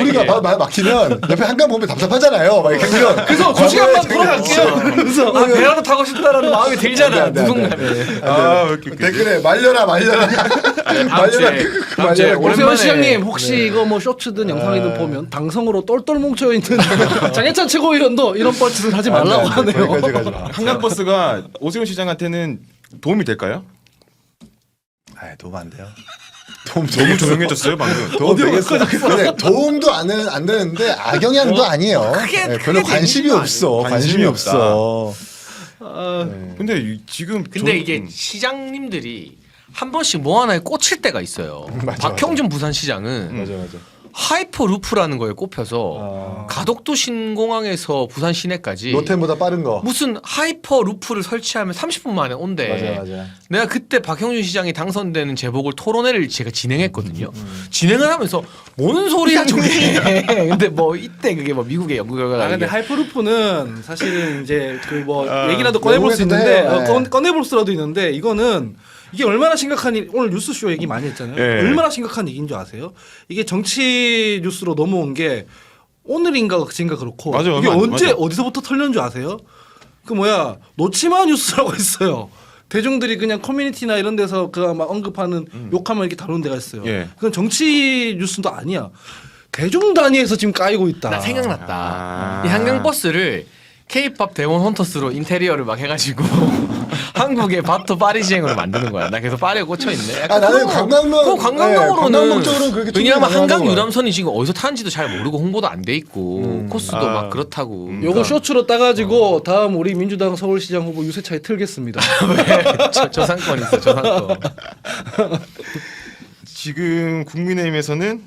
[SPEAKER 4] 우리가 말 막히면 옆에 한강 보면 답답하잖아요. 막 이렇게 그러면
[SPEAKER 3] 그래서 2시간만 돌아갈게요. 그래서
[SPEAKER 2] 아 베란다 타고 싶다라는 마음이 들잖아
[SPEAKER 4] 안 돼, 안 돼, 안 돼.
[SPEAKER 2] 누군가는.
[SPEAKER 1] 아, 왜 이렇게 웃기지?
[SPEAKER 4] 댓글에 말려라 말려라
[SPEAKER 2] 다음 주에
[SPEAKER 3] 오세훈
[SPEAKER 2] 오랜만에
[SPEAKER 3] 시장님 혹시 이거 뭐 쇼츠든 영상이든 보면 당성으로 똘똘 뭉쳐 있는 장해찬 최고위원도 이런 뻘짓을 하지 말라고 하네요.
[SPEAKER 4] 거기까지 가지 마.
[SPEAKER 1] 한강버스가 오세훈 시장한테는 도움이 될까요?
[SPEAKER 4] 아, 도움 안 돼요. 도움
[SPEAKER 1] 너무 조용해졌어요 방금.
[SPEAKER 4] 도움 되겠어. 근데 도움도 안 되는데 악영향도 아니에요. 네, 별로 관심이 없어. 관심이 없어.
[SPEAKER 1] 근데 지금
[SPEAKER 2] 근데 이게 시장님들이 한 번씩 뭐 하나에 꽂힐 때가 있어요.
[SPEAKER 4] 맞아,
[SPEAKER 2] 박형준 부산시장은
[SPEAKER 4] 맞아.
[SPEAKER 2] 하이퍼루프라는 거에 꼽혀서 가덕도 신공항에서 부산 시내까지
[SPEAKER 4] 노템보다 빠른 거.
[SPEAKER 2] 무슨 하이퍼루프를 설치하면 30분 만에 온대.
[SPEAKER 4] 맞아.
[SPEAKER 2] 내가 그때 박형준 시장이 당선되는 제보글 토론회를 제가 진행했거든요. 진행을 하면서 뭐는 소리야 저게. 근데 뭐 이때 그게 뭐 미국의 연구 결과가
[SPEAKER 3] 근데
[SPEAKER 2] 이게
[SPEAKER 3] 하이퍼루프는 사실은 이제 그 뭐 얘기라도 꺼내볼 수
[SPEAKER 4] 외국에서도
[SPEAKER 3] 있는데
[SPEAKER 4] 해요. 네.
[SPEAKER 3] 꺼내볼 수라도 있는데 이거는 이게 얼마나 심각한 일 오늘 뉴스쇼 얘기 많이 했잖아요.
[SPEAKER 1] 예.
[SPEAKER 3] 얼마나 심각한 얘기인 줄 아세요? 이게 정치 뉴스로 넘어온 게 오늘인가 그젠가 그렇고
[SPEAKER 1] 맞아요.
[SPEAKER 3] 이게
[SPEAKER 1] 맞아,
[SPEAKER 3] 언제
[SPEAKER 1] 맞아.
[SPEAKER 3] 어디서부터 털렸는 줄 아세요? 그 뭐야 노치마 뉴스라고 있어요. 대중들이 그냥 커뮤니티나 이런 데서 그 막 언급하는 욕하면 이렇게 다루는 데가 있어요.
[SPEAKER 1] 예.
[SPEAKER 3] 그건 정치 뉴스도 아니야. 대중 단위에서 지금 까이고 있다.
[SPEAKER 2] 나 생각났다.
[SPEAKER 1] 아.
[SPEAKER 2] 이 한강버스를 K-팝 데몬 헌터스로 인테리어를 막 해가지고 한국의 바토 파리지행으로 만드는 거야. 나 계속 파리에 꽂혀 있네.
[SPEAKER 4] 아, 나는 관광용
[SPEAKER 2] 관광용으로는
[SPEAKER 4] 관광 목적으로는 그렇게
[SPEAKER 2] 왜냐하면
[SPEAKER 4] 충분히
[SPEAKER 2] 한강
[SPEAKER 4] 가능하다고
[SPEAKER 2] 유람선이 지금 어디서 타는지도 잘 모르고 홍보도 안 돼 있고 코스도
[SPEAKER 1] 아.
[SPEAKER 2] 막 그렇다고.
[SPEAKER 3] 요거 쇼츠로 따가지고 다음 우리 민주당 서울시장 후보 유세차에 틀겠습니다.
[SPEAKER 2] 저상권 있어 저상권.
[SPEAKER 1] 지금 국민의힘에서는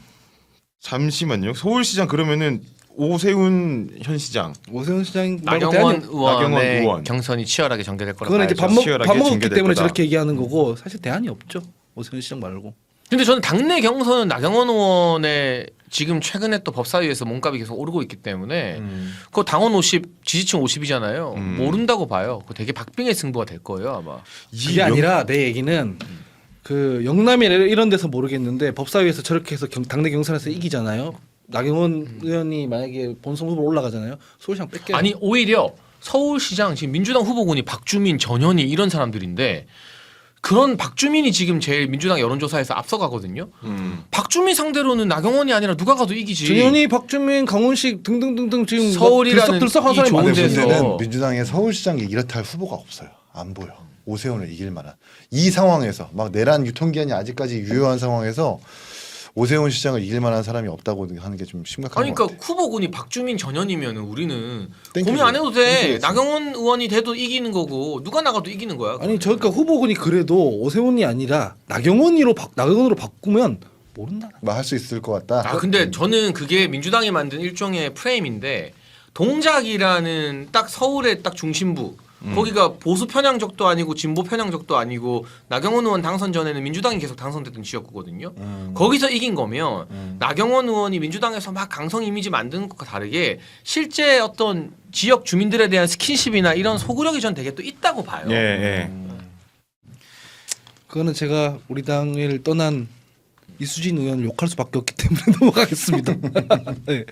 [SPEAKER 1] 잠시만요. 서울시장 그러면은 오세훈 현 시장.
[SPEAKER 3] 오세훈 시장 말고
[SPEAKER 2] 나경원
[SPEAKER 3] 대안이
[SPEAKER 2] 의원의
[SPEAKER 1] 의원.
[SPEAKER 2] 경선이 치열하게 전개될 거라고
[SPEAKER 3] 그거는 이제
[SPEAKER 2] 봐야죠.
[SPEAKER 1] 치열하게
[SPEAKER 3] 밥 먹었기
[SPEAKER 1] 전개될
[SPEAKER 3] 때문에
[SPEAKER 1] 거다.
[SPEAKER 3] 저렇게 얘기하는 거고 사실 대안이 없죠. 오세훈 시장 말고.
[SPEAKER 2] 근데 저는 당내 경선은 나경원 의원의 지금 최근에 또 법사위에서 몸값이 계속 오르고 있기 때문에 그 당원 50 지지층 50이잖아요. 모른다고 봐요. 그 되게 박빙의 승부가 될 거예요 아마.
[SPEAKER 3] 그게 아니라 내 얘기는 그 영남이나 이런 데서 모르겠는데 법사위에서 저렇게 해서 당내 경선에서 이기잖아요. 나경원 의원이 만약에 본선 후보로 올라가잖아요. 서울시장 뺏겨요.
[SPEAKER 2] 아니 오히려 서울시장 지금 민주당 후보군이 박주민, 전현희 이런 사람들인데 그런 박주민이 지금 제일 민주당 여론조사에서 앞서가거든요. 박주민 상대로는 나경원이 아니라 누가 가도 이기지.
[SPEAKER 3] 전현희, 박주민, 강훈식 등등등등 지금
[SPEAKER 2] 서울이라는
[SPEAKER 3] 들썩들썩한
[SPEAKER 2] 이
[SPEAKER 3] 사람이
[SPEAKER 2] 좋은
[SPEAKER 3] 많아요.
[SPEAKER 2] 데서.
[SPEAKER 4] 문제는 민주당의 서울시장 이렇다 할 후보가 없어요. 안 보여. 오세훈을 이길 만한 이 상황에서 막 내란 유통기한이 아직까지 유효한 상황에서 오세훈 시장을 이길 만한 사람이 없다고 하는 게 좀 심각한 것
[SPEAKER 2] 그러니까
[SPEAKER 4] 같아요.
[SPEAKER 2] 후보군이 박주민, 전현이면 우리는
[SPEAKER 4] 땡큐죠.
[SPEAKER 2] 고민 안 해도 돼.
[SPEAKER 4] 땡큐겠지.
[SPEAKER 2] 나경원 의원이 돼도 이기는 거고 누가 나가도 이기는 거야.
[SPEAKER 3] 아니 저니까 후보군이 그래도 오세훈이 아니라 나경원으로 바꾸면 모른다.
[SPEAKER 4] 뭐 할 수 있을 것 같다.
[SPEAKER 2] 아 근데 저는 그게 민주당이 만든 일종의 프레임인데 동작이라는 딱 서울의 딱 중심부 거기가 보수 편향적도 아니고 진보 편향적도 아니고 나경원 의원 당선 전에는 민주당이 계속 당선됐던 지역구거든요. 거기서 이긴 거면 나경원 의원이 민주당에서 막 강성 이미지 만드는 것과 다르게 실제 어떤 지역 주민들에 대한 스킨십이나 이런 소구력이 전 되게 또 있다고 봐요.
[SPEAKER 1] 예, 예.
[SPEAKER 3] 그거는 제가 우리 당을 떠난 이수진 의원을 욕할 수밖에 없기 때문에 넘어가겠습니다. 네.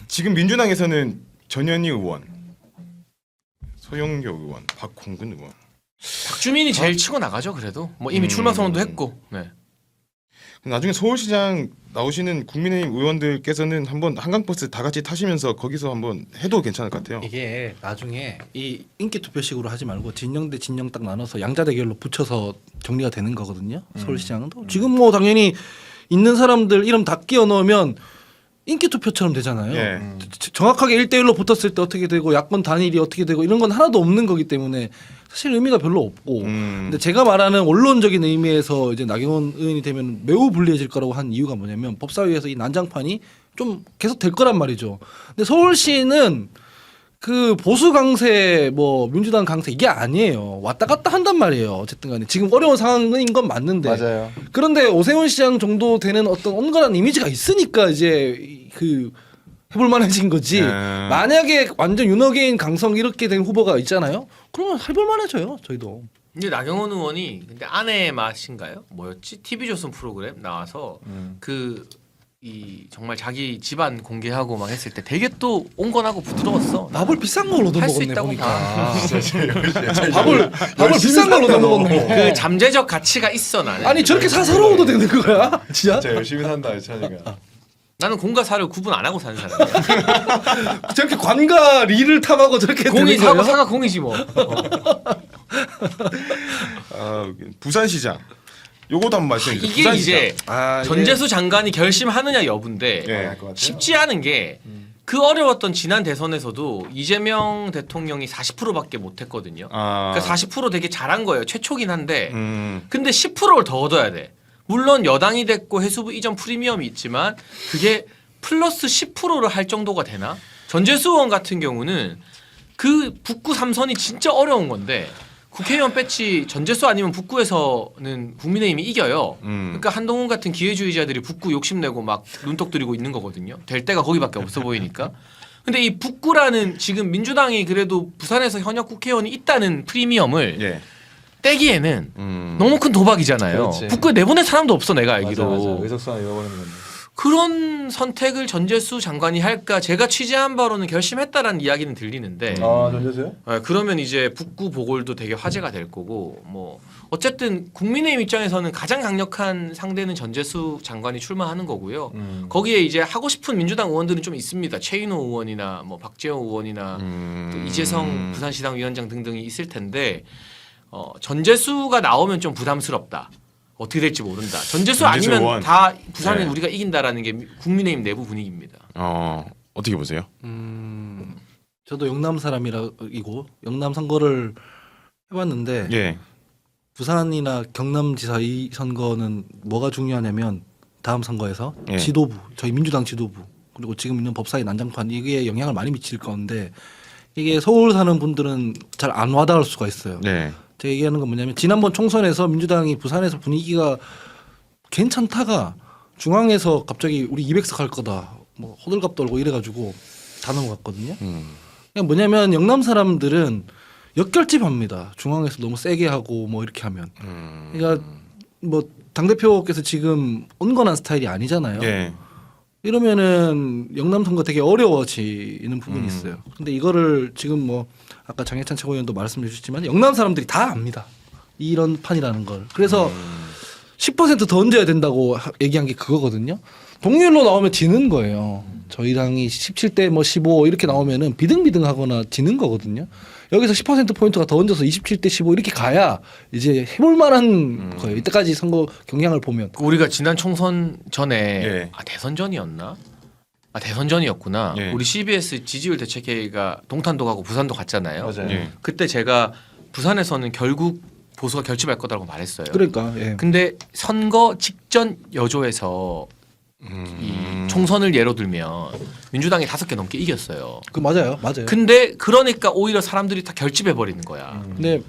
[SPEAKER 1] 지금 민주당에서는 전현희 의원, 소영교 의원, 박홍근 의원.
[SPEAKER 2] 박주민이 제일 치고 나가죠. 그래도 뭐 이미 출마 선언도 했고. 네.
[SPEAKER 1] 나중에 서울시장 나오시는 국민의힘 의원들께서는 한번 한강버스 다 같이 타시면서 거기서 한번 해도 괜찮을 것 같아요.
[SPEAKER 3] 이게 나중에 이 인기 투표식으로 하지 말고 진영 대 진영 딱 나눠서 양자 대결로 붙여서 정리가 되는 거거든요. 서울시장도 지금 뭐 당연히 있는 사람들 이름 다 끼워 넣으면 인기 투표처럼 되잖아요.
[SPEAKER 1] 예.
[SPEAKER 3] 정확하게 1대1로 붙었을 때 어떻게 되고 야권 단일이 어떻게 되고 이런 건 하나도 없는 거기 때문에 사실 의미가 별로 없고 근데 제가 말하는 원론적인 의미에서 이제 나경원 의원이 되면 매우 불리해질 거라고 한 이유가 뭐냐면 법사위에서 이 난장판이 좀 계속 될 거란 말이죠. 근데 서울시는 그 보수 강세 뭐 민주당 강세 이게 아니에요. 왔다 갔다 한단 말이에요. 어쨌든 간에 지금 어려운 상황인 건 맞는데
[SPEAKER 4] 맞아요.
[SPEAKER 3] 그런데 오세훈 시장 정도 되는 어떤 온건한 이미지가 있으니까 이제 그 해볼 만해진 거지. 만약에 완전 윤호개인 강성 이렇게 된 후보가 있잖아요. 그러면 해볼 만해져요. 저희도.
[SPEAKER 2] 근데 나경원 의원이 근데 아내의 맛인가요? 뭐였지? TV조선 프로그램 나와서 그 이 정말 자기 집안 공개하고 막 했을 때 되게 또 온건하고 부드러웠어.
[SPEAKER 3] 밥을 비싼 걸로
[SPEAKER 2] 할 수
[SPEAKER 3] 얻어먹었네
[SPEAKER 2] 있다고
[SPEAKER 3] 보니까.
[SPEAKER 2] 봐.
[SPEAKER 3] 밥을 비싼 걸로 얻어먹었네.
[SPEAKER 2] 그 잠재적 가치가 있어 나는.
[SPEAKER 3] 아니 저렇게 사사로워도 되는 거야? 진짜?
[SPEAKER 4] 진짜 열심히 산다 이찬이가.
[SPEAKER 2] 나는 공과 사를 구분 안 하고 사는 사람이야.
[SPEAKER 3] 저렇게 관과 리를 탐하고 저렇게
[SPEAKER 2] 공이
[SPEAKER 3] 되는
[SPEAKER 2] 사고
[SPEAKER 3] 거예요?
[SPEAKER 2] 사가 공이지 뭐.
[SPEAKER 1] 부산시장. 요거도 한번 말씀해 주세요.
[SPEAKER 2] 이게 이제
[SPEAKER 3] 아,
[SPEAKER 2] 전재수 장관이 결심하느냐 여부인데
[SPEAKER 1] 예.
[SPEAKER 2] 쉽지 않은 게 그 어려웠던 지난 대선에서도 이재명 대통령이 40%밖에 못했거든요. 그러니까 40% 되게 잘한 거예요. 최초긴 한데 근데 10%를 더 얻어야 돼. 물론 여당이 됐고 해수부 이전 프리미엄이 있지만 그게 플러스 10%를 할 정도가 되나? 전재수 의원 같은 경우는 그 북구 3선이 진짜 어려운 건데 국회의원 배치 전재수 아니면 북구에서는 국민의힘이 이겨요. 그러니까 한동훈 같은 기회주의자들이 북구 욕심내고 막 눈독 들이고 있는 거거든요. 될 데가 거기밖에 없어 보이니까. 근데 이 북구라는 지금 민주당이 그래도 부산에서 현역 국회의원이 있다는 프리미엄을
[SPEAKER 1] 예.
[SPEAKER 2] 떼기에는 너무 큰 도박이잖아요.
[SPEAKER 4] 그렇지.
[SPEAKER 2] 북구에 내보낼 사람도 없어 내가 알기로.
[SPEAKER 4] 의석수만 잃어버리는 건데.
[SPEAKER 2] 그런 선택을 전재수 장관이 할까 제가 취재한 바로는 결심했다라는 이야기는 들리는데
[SPEAKER 4] 전재수요?
[SPEAKER 2] 그러면 이제 북구 보궐도 되게 화제가 될 거고 뭐 어쨌든 국민의힘 입장에서는 가장 강력한 상대는 전재수 장관이 출마하는 거고요. 거기에 이제 하고 싶은 민주당 의원들은 좀 있습니다. 최인호 의원이나 뭐 박재호 의원이나 또 이재성 부산시당 위원장 등등이 있을 텐데 전재수가 나오면 좀 부담스럽다. 어떻게 될지 모른다. 전재수 아니면
[SPEAKER 1] 의원.
[SPEAKER 2] 다 부산은
[SPEAKER 1] 네.
[SPEAKER 2] 우리가 이긴다라는 게 국민의힘 내부 분위기입니다.
[SPEAKER 1] 어떻게 보세요?
[SPEAKER 3] 저도 영남 사람이고 영남 선거를 해봤는데
[SPEAKER 1] 예.
[SPEAKER 3] 부산이나 경남지사 이 선거는 뭐가 중요하냐면 다음 선거에서
[SPEAKER 1] 예.
[SPEAKER 3] 지도부 저희 민주당 지도부 그리고 지금 있는 법사위 난장판 이게 영향을 많이 미칠 건데 이게 서울 사는 분들은 잘 안 와닿을 수가 있어요.
[SPEAKER 1] 네.
[SPEAKER 3] 제가 얘기하는 건 뭐냐면 지난번 총선에서 민주당이 부산에서 분위기가 괜찮다가 중앙에서 갑자기 우리 200석 할 거다. 뭐 호들갑 떨고 이래가지고 다 넘어갔거든요. 그냥 뭐냐면 영남 사람들은 역결집합니다. 중앙에서 너무 세게 하고 뭐 이렇게 하면. 그러니까 뭐 당 대표께서 지금 온건한 스타일이 아니잖아요.
[SPEAKER 1] 예.
[SPEAKER 3] 이러면은 영남 선거 되게 어려워지는 부분이 있어요. 근데 이거를 지금 뭐 아까 장해찬 최고위원도 말씀해 주셨지만 영남 사람들이 다 압니다. 이런 판이라는 걸. 그래서 10% 더 얹어야 된다고 얘기한 게 그거거든요. 동률로 나오면 지는 거예요. 저희 당이 17대 뭐 15 이렇게 나오면은 비등비등하거나 지는 거거든요. 여기서 10%포인트가 더 얹어서 27대 15 이렇게 가야 이제 해볼 만한 거예요. 이때까지 선거 경향을 보면.
[SPEAKER 2] 우리가 지난 총선 전에
[SPEAKER 1] 예.
[SPEAKER 2] 대선 전이었나? 대선 전이었구나.
[SPEAKER 1] 예.
[SPEAKER 2] 우리 CBS 지지율 대책회의가 동탄도 가고 부산도 갔잖아요.
[SPEAKER 4] 맞아요.
[SPEAKER 1] 예.
[SPEAKER 2] 그때 제가 부산에서는 결국 보수가 결집할 거라고 말했어요.
[SPEAKER 3] 그러니까 예.
[SPEAKER 2] 근데 선거 직전 여조에서 이 총선을 예로 들면 민주당이 5개 넘게 이겼어요.
[SPEAKER 3] 그 맞아요. 맞아요.
[SPEAKER 2] 근데 그러니까 오히려 사람들이 다 결집해 버리는 거야.
[SPEAKER 3] 근데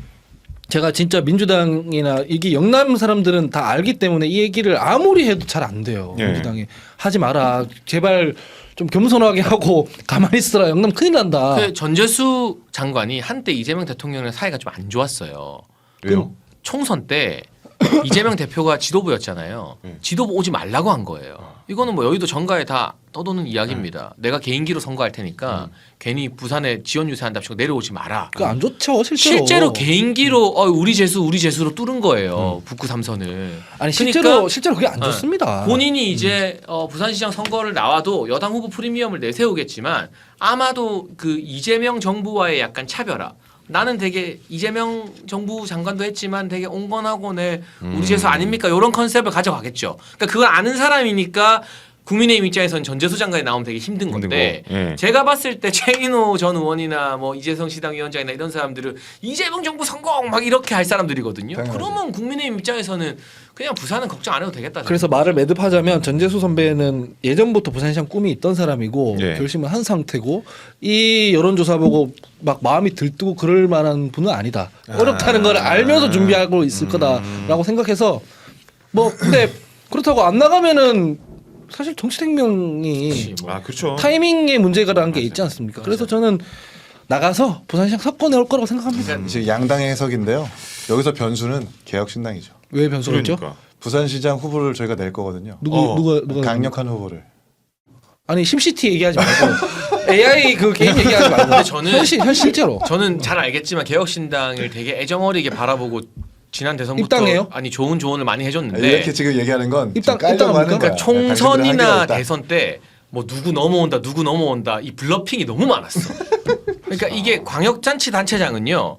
[SPEAKER 3] 제가 진짜 민주당이나 이게 영남 사람들은 다 알기 때문에 이 얘기를 아무리 해도 잘 안 돼요.
[SPEAKER 1] 예.
[SPEAKER 3] 민주당이 하지 마라. 제발 좀 겸손하게 하고 가만히 있어라. 영남 큰일 난다.
[SPEAKER 2] 그 전재수 장관이 한때 이재명 대통령이랑 사이가 좀 안 좋았어요.
[SPEAKER 1] 왜요?
[SPEAKER 2] 총선 때 이재명 대표가 지도부였잖아요. 지도부 오지 말라고 한 거예요. 이거는 뭐 여의도 정가에 다 떠도는 이야기입니다. 내가 개인기로 선거할 테니까 괜히 부산에 지원 유세한답시고 내려오지 마라.
[SPEAKER 3] 그 안 좋죠.
[SPEAKER 2] 실제로 개인기로 우리 재수로 뚫은 거예요. 북구 3선을.
[SPEAKER 3] 아니
[SPEAKER 2] 그러니까
[SPEAKER 3] 실제로 그게 안 좋습니다.
[SPEAKER 2] 본인이 이제 부산시장 선거를 나와도 여당 후보 프리미엄을 내세우겠지만 아마도 그 이재명 정부와의 약간 차별화. 나는 되게 이재명 정부 장관도 했지만 되게 온건하고 우리 재수 아닙니까? 이런 컨셉을 가져가겠죠. 그러니까 그걸 아는 사람이니까 국민의힘 입장에서는 전재수 장관이 나오면 되게 힘든 건데
[SPEAKER 1] 예.
[SPEAKER 2] 제가 봤을 때 최인호 전 의원이나 뭐 이재성 시당위원장이나 이런 사람들은 이재명 정부 성공 막 이렇게 할 사람들이거든요.
[SPEAKER 4] 당연하지.
[SPEAKER 2] 그러면 국민의힘 입장에서는 그냥 부산은 걱정 안 해도 되겠다.
[SPEAKER 3] 그래서 말을 매듭하자면 전재수 선배는 예전부터 부산시장 꿈이 있던 사람이고
[SPEAKER 1] 예.
[SPEAKER 3] 결심을 한 상태고 이 여론조사 보고 막 마음이 들뜨고 그럴 만한 분은 아니다. 어렵다는 걸 알면서 준비하고 있을 거다라고 생각해서 뭐 근데 그렇다고 안 나가면은 사실 정치 생명이
[SPEAKER 1] 그렇죠.
[SPEAKER 3] 타이밍의 문제가라는 게 있지 않습니까? 그래서 저는 나가서 부산시장 석권해 올 거라고 생각합니다.
[SPEAKER 4] 지금 양당의 해석인데요. 여기서 변수는 개혁신당이죠.
[SPEAKER 3] 왜 변수가 있죠?
[SPEAKER 1] 그러니까.
[SPEAKER 4] 부산시장 후보를 저희가 낼 거거든요.
[SPEAKER 3] 누가
[SPEAKER 4] 강력한 후보를.
[SPEAKER 3] 아니 심시티 얘기하지 말고 AI 그 게임 얘기하지 말고
[SPEAKER 2] 근데 저는
[SPEAKER 3] 실제로
[SPEAKER 2] 저는 잘 알겠지만 개혁신당을 되게 애정어리게 바라보고 지난 대선부터
[SPEAKER 3] 입당해요?
[SPEAKER 2] 아니 좋은 조언을 많이 해줬는데
[SPEAKER 4] 이렇게 지금 얘기하는 건
[SPEAKER 3] 입당-
[SPEAKER 4] 지금 깔려고 하는
[SPEAKER 3] 입당합니까?
[SPEAKER 4] 거야.
[SPEAKER 2] 그러니까 총선이나
[SPEAKER 4] 당신들은 한계가 있다.
[SPEAKER 2] 대선 때 뭐 누구 넘어온다 이 블러핑이 너무 많았어. 그러니까 이게 광역자치 단체장은요.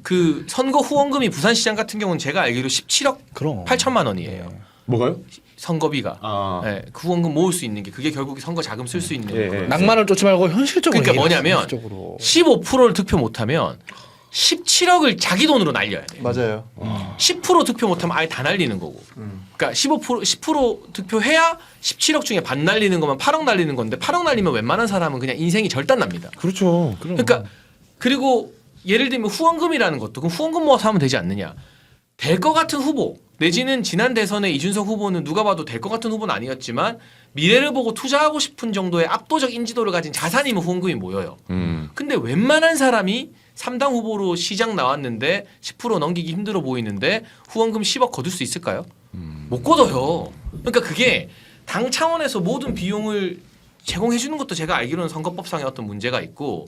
[SPEAKER 2] 그 선거 후원금이 부산시장 같은 경우는 제가 알기로 17억
[SPEAKER 3] 그럼
[SPEAKER 2] 8천만 원이에요.
[SPEAKER 1] 뭐가요?
[SPEAKER 2] 선거비가.
[SPEAKER 1] 아.
[SPEAKER 2] 네, 그 후원금 모을 수 있는 게 그게 결국 선거 자금 쓸 수 있는
[SPEAKER 1] 예, 예.
[SPEAKER 2] 거예요.
[SPEAKER 3] 낭만을 쫓지 말고 현실적으로
[SPEAKER 2] 그러니까
[SPEAKER 3] 얘기해요,
[SPEAKER 2] 뭐냐면
[SPEAKER 3] 현실적으로.
[SPEAKER 2] 15%를 득표 못하면 17억을 자기 돈으로 날려야 돼.
[SPEAKER 4] 맞아요.
[SPEAKER 2] 10% 득표 못하면 아예 다 날리는 거고. 그러니까 10% 득표해야 17억 중에 반 날리는 거면 8억 날리는 건데 8억 날리면 웬만한 사람은 그냥 인생이 절단 납니다.
[SPEAKER 1] 그렇죠.
[SPEAKER 2] 그러니까 그리고 예를 들면 후원금이라는 것도 그럼 후원금 모아서 하면 되지 않느냐. 될 것 같은 후보 내지는 지난 대선에 이준석 후보는 누가 봐도 될 것 같은 후보는 아니었지만 미래를 보고 투자하고 싶은 정도의 압도적 인지도를 가진 자산이면 후원금이 모여요. 근데 웬만한 사람이 3당 후보로 시장 나왔는데 10% 넘기기 힘들어 보이는데 후원금 10억 거둘 수 있을까요? 못 거둬요. 그러니까 그게 당 차원에서 모든 비용을 제공해 주는 것도 제가 알기로는 선거법상의 어떤 문제가 있고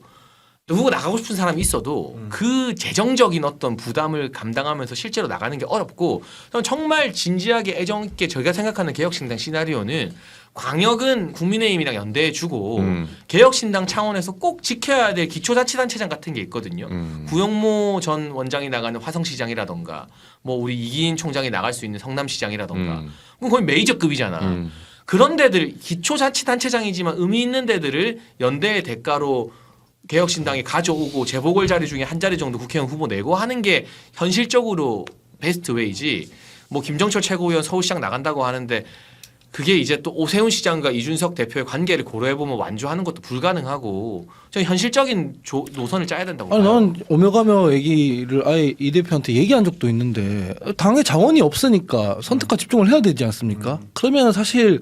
[SPEAKER 2] 누구 나가고 싶은 사람이 있어도 그 재정적인 어떤 부담을 감당하면서 실제로 나가는 게 어렵고 정말 진지하게 애정 있게 저희가 생각하는 개혁신당 시나리오는 광역은 국민의힘이랑 연대해주고 개혁신당 차원에서 꼭 지켜야 될 기초자치단체장 같은 게 있거든요. 구영모 전 원장이 나가는 화성시장이라던가 뭐 우리 이기인 총장이 나갈 수 있는 성남시장이라던가 그건 거의 메이저급이잖아. 그런 데들 기초자치단체장이지만 의미 있는 데들을 연대의 대가로 개혁신당이 가져오고 재보궐 자리 중에 한 자리 정도 국회의원 후보 내고 하는 게 현실적으로 베스트 웨이지. 뭐 김정철 최고위원 서울시장 나간다고 하는데 그게 이제 또 오세훈 시장과 이준석 대표의 관계를 고려해 보면 완주하는 것도 불가능하고 저는 현실적인 노선을 짜야 된다고
[SPEAKER 3] 아니
[SPEAKER 2] 봐요.
[SPEAKER 3] 난 오며가며 얘기를 아예 이 대표한테 얘기한 적도 있는데 당의 자원이 없으니까 선택과 집중을 해야 되지 않습니까? 그러면 사실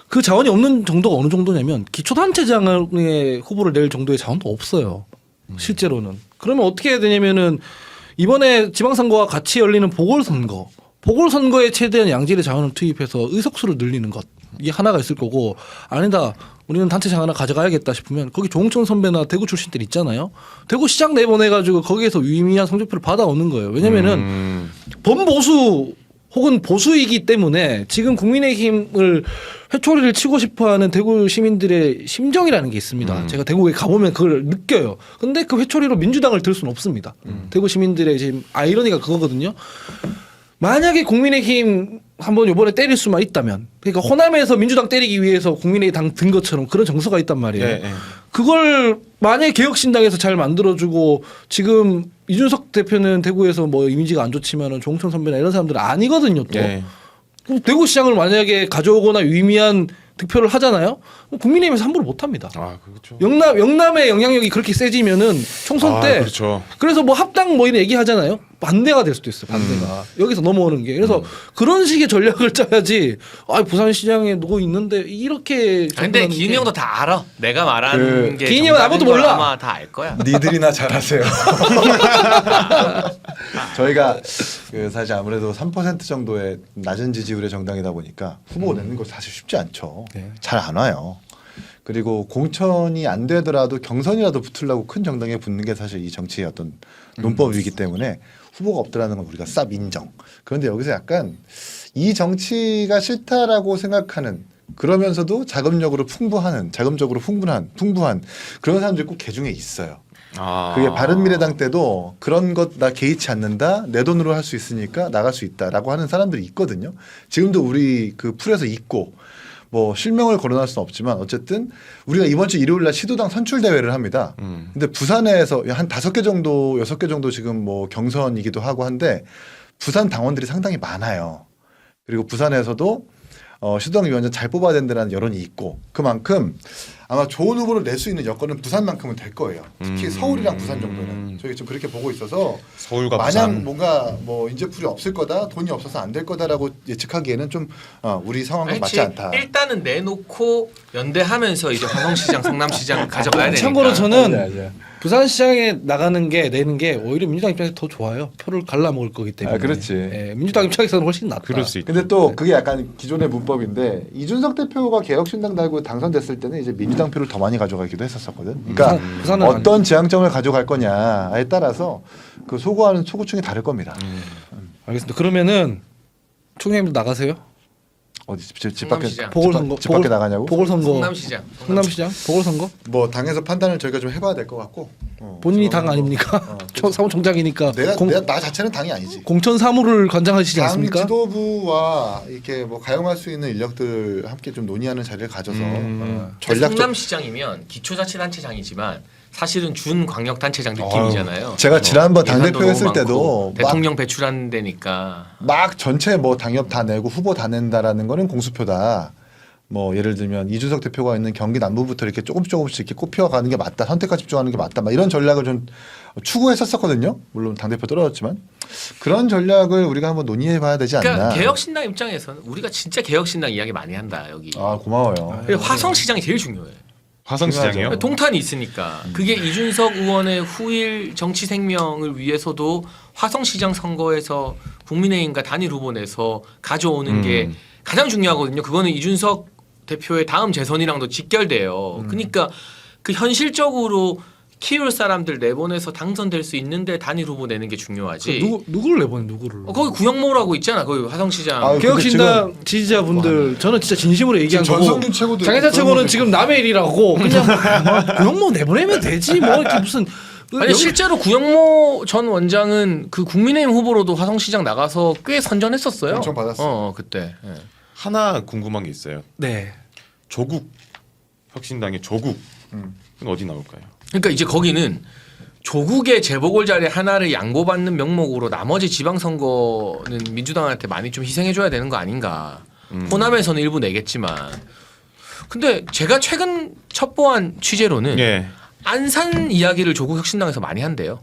[SPEAKER 3] 그 자원이 없는 정도가 어느 정도냐면 기초단체장의 후보를 낼 정도의 자원도 없어요. 실제로는. 그러면 어떻게 해야 되냐면은 이번에 지방선거와 같이 열리는 보궐선거에 최대한 양질의 자원을 투입해서 의석수를 늘리는 것. 이게 하나가 있을 거고 아니다. 우리는 단체장 하나 가져가야겠다 싶으면 거기 조홍천 선배나 대구 출신들 있잖아요. 대구시장 내보내가지고 거기에서 유의미한 성적표를 받아오는 거예요. 왜냐면은 범보수 혹은 보수이기 때문에 지금 국민의힘을 회초리를 치고 싶어하는 대구 시민들의 심정이라는 게 있습니다. 제가 대구에 가보면 그걸 느껴요. 근데 그 회초리로 민주당을 들 수는 없습니다. 대구 시민들의 지금 아이러니가 그거거든요. 만약에 국민의힘 한번 이번에 때릴 수만 있다면, 그러니까 호남에서 민주당 때리기 위해서 국민의당 든 것처럼 그런 정서가 있단 말이에요.
[SPEAKER 1] 예, 예.
[SPEAKER 3] 그걸 만약에 개혁신당에서 잘 만들어주고 지금 이준석 대표는 대구에서 뭐 이미지가 안 좋지만은 종천 선배나 이런 사람들은 아니거든요. 또
[SPEAKER 1] 예.
[SPEAKER 3] 그럼 대구시장을 만약에 가져오거나 유의미한 득표를 하잖아요. 그럼 국민의힘에서 함부로 못합니다.
[SPEAKER 1] 아 그렇죠.
[SPEAKER 3] 영남의 영향력이 그렇게 세지면은 총선 때
[SPEAKER 1] 그렇죠.
[SPEAKER 3] 그래서 뭐 합당 뭐 이런 얘기하잖아요. 반대가 될 수도 있어요. 반대가 여기서 넘어오는 게 그래서 그런 식의 전략을 짜야지. 아 부산시장에 누구 있는데 이렇게.
[SPEAKER 2] 근데 기인이 형도 다 알아. 내가 말하는 게
[SPEAKER 3] 기인이 형은 아무것도
[SPEAKER 2] 정답인 걸
[SPEAKER 3] 몰라.
[SPEAKER 2] 아마 다 알 거야.
[SPEAKER 4] 니들이나 잘하세요. 저희가 그 사실 아무래도 3% 정도의 낮은 지지율의 정당이다 보니까 후보 내는 거 사실 쉽지 않죠.
[SPEAKER 3] 네.
[SPEAKER 4] 잘 안 와요. 그리고 공천이 안 되더라도 경선이라도 붙으려고 큰 정당에 붙는 게 사실 이 정치의 어떤 논법이기 때문에 후보가 없더라는 건 우리가 쌉 인정. 그런데 여기서 약간 이 정치가 싫다라고 생각하는 그러면서도 자금적으로 풍부한 그런 사람들이 꼭 개중에 있어요.
[SPEAKER 1] 아.
[SPEAKER 4] 그게 바른미래당 때도 그런 것 나 개의치 않는다 내 돈으로 할 수 있으니까 나갈 수 있다라고 하는 사람들이 있거든요. 지금도 우리 그 풀에서 있고 뭐 실명을 거론할 수는 없지만 어쨌든 우리가 이번 주 일요일 날 시도당 선출 대회를 합니다. 근데 부산에서 한 5개 정도 6개 정도 지금 뭐 경선이기도 하고 한데 부산 당원들이 상당히 많아요. 그리고 부산에서도 시도당 위원장 잘 뽑아야 된다는 여론이 있고 그만큼 아마 좋은 후보를 낼 수 있는 여건은 부산만큼은 될 거예요. 특히 서울이랑 부산 정도는 저희 좀 그렇게 보고 있어서
[SPEAKER 1] 서울과
[SPEAKER 4] 마냥
[SPEAKER 1] 부산.
[SPEAKER 4] 뭔가 뭐 인재풀이 없을 거다 돈이 없어서 안 될 거다라고 예측하기에는 좀 우리 상황과
[SPEAKER 2] 아니지.
[SPEAKER 4] 맞지 않다.
[SPEAKER 2] 일단은 내놓고 연대하면서 이제 화성시장, 성남시장 가져가야 되니까.
[SPEAKER 3] 참고로 저는
[SPEAKER 4] 맞아.
[SPEAKER 3] 부산시장에 나가는 게 내는 게 오히려 민주당 입장에서 더 좋아요. 표를 갈라먹을 거기 때문에.
[SPEAKER 4] 아, 그렇지.
[SPEAKER 3] 예, 민주당 입장에서는 훨씬 낫다.
[SPEAKER 1] 그럴 수 있다.
[SPEAKER 4] 근데 또 그게 약간 기존의 문법인데 이준석 대표가 개혁신당 달고 당선됐을 때는 이제 민주당 표를 더 많이 가져가기도 했었거든. 그러니까
[SPEAKER 3] 부산은
[SPEAKER 4] 어떤 지향점을 가져갈 거냐에 따라서 그 소구하는 소구층이 다를 겁니다.
[SPEAKER 3] 알겠습니다. 그러면은 총장님도 나가세요.
[SPEAKER 4] 어디 집 밖에
[SPEAKER 2] 성남시장.
[SPEAKER 3] 보궐선거.
[SPEAKER 4] 집 밖에 나가냐고?
[SPEAKER 3] 보궐선거.
[SPEAKER 2] 성남시장.
[SPEAKER 3] 성남시장. 보궐선거.
[SPEAKER 4] 뭐 당에서 판단을 저희가 좀 해봐야 될 것 같고.
[SPEAKER 3] 본인이
[SPEAKER 4] 저는
[SPEAKER 3] 당 아닙니까? 사무총장이니까.
[SPEAKER 4] 내가 나 자체는 당이 아니지.
[SPEAKER 3] 공천 사무를 관장하시지
[SPEAKER 4] 당
[SPEAKER 3] 않습니까?
[SPEAKER 4] 지도부와 이렇게 뭐 가용할 수 있는 인력들 함께 좀 논의하는 자리를 가져서 전략적
[SPEAKER 2] 성남시장이면 기초자치단체장이지만 사실은 준광역단체장 느낌이잖아요.
[SPEAKER 4] 제가 지난번
[SPEAKER 2] 예산도
[SPEAKER 4] 당대표
[SPEAKER 2] 너무
[SPEAKER 4] 했을
[SPEAKER 2] 많고
[SPEAKER 4] 때도
[SPEAKER 2] 대통령 배출하는 데니까
[SPEAKER 4] 막 전체 뭐 당협 다 내고 후보 다 낸다라는 거는 공수표다. 뭐 예를 들면 이준석 대표가 있는 경기 남부부터 이렇게 조금씩 이렇게 꼽혀가는 게 맞다. 선택과 집중하는 게 맞다. 막 이런 전략을 좀 추구했었거든요. 물론 당대표 떨어졌지만 그런 전략을 우리가 한번 논의해봐야 되지 않나.
[SPEAKER 2] 그러니까 개혁신당 입장에서는 우리가 진짜 개혁신당 이야기 많이 한다 여기.
[SPEAKER 4] 아 고마워요.
[SPEAKER 2] 화성시장이 제일 중요해.
[SPEAKER 1] 화성시장이요?
[SPEAKER 2] 동탄이 있으니까 그게 이준석 의원의 후일 정치 생명을 위해서도 화성시장 선거에서 국민의힘과 단일 후보 내서 가져오는 게 가장 중요하거든요. 그거는 이준석 대표의 다음 재선이랑도 직결돼요. 그러니까 그 현실적으로 키울 사람들 내보내서 당선될 수 있는데 단일 후보 내는 게 중요하지.
[SPEAKER 3] 누구를 내보내 누구를?
[SPEAKER 2] 거기 구형모라고 있잖아. 거기 화성시장.
[SPEAKER 4] 아유,
[SPEAKER 3] 개혁신당 지지자분들 저는 진짜 진심으로 얘기한
[SPEAKER 4] 지금
[SPEAKER 3] 거고
[SPEAKER 4] 전성준 최고도
[SPEAKER 3] 장애자
[SPEAKER 4] 있고
[SPEAKER 3] 최고는
[SPEAKER 4] 그런
[SPEAKER 3] 지금 남의 일이라고 그냥 구형모 내보내면 되지 뭐 이렇게 무슨
[SPEAKER 2] 아니
[SPEAKER 3] 여기-
[SPEAKER 2] 실제로 구형모 전 원장은 그 국민의힘 후보로도 화성시장 나가서 꽤 선전했었어요.
[SPEAKER 4] 엄청 받았어.
[SPEAKER 2] 그때. 예.
[SPEAKER 1] 하나 궁금한 게 있어요.
[SPEAKER 3] 네.
[SPEAKER 1] 조국 혁신당의 조국 이건 어디 나올까요?
[SPEAKER 2] 그러니까 이제 거기는 조국의 재보궐 자리 하나를 양보받는 명목으로 나머지 지방선거는 민주당한테 많이 좀 희생해줘야 되는 거 아닌가. 호남에서는 일부 내겠지만 근데 제가 최근 첩보한 취재로는
[SPEAKER 1] 예.
[SPEAKER 2] 안산 이야기를 조국 혁신당에서 많이 한대요.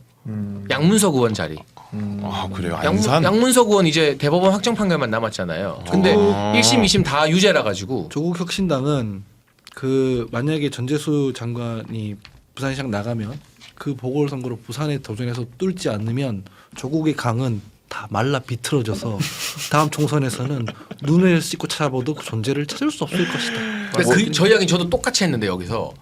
[SPEAKER 2] 양문석 의원 자리.
[SPEAKER 1] 아 그래요. 안산.
[SPEAKER 2] 양문석 의원 이제 대법원 확정 판결만 남았잖아요. 근데 1심, 2심 다 유죄라 가지고
[SPEAKER 3] 조국 혁신당은 그 만약에 전재수 장관이 부산시장 나가면 그 보궐선거로 부산에 도전해서 뚫지 않으면 조국의 강은 다 말라 비틀어져서 다음 총선에서는 눈을 씻고 찾아봐도 그 존재를 찾을 수 없을 것이다.
[SPEAKER 2] 그러니까 저 이야기 저도 똑같이 했는데 여기서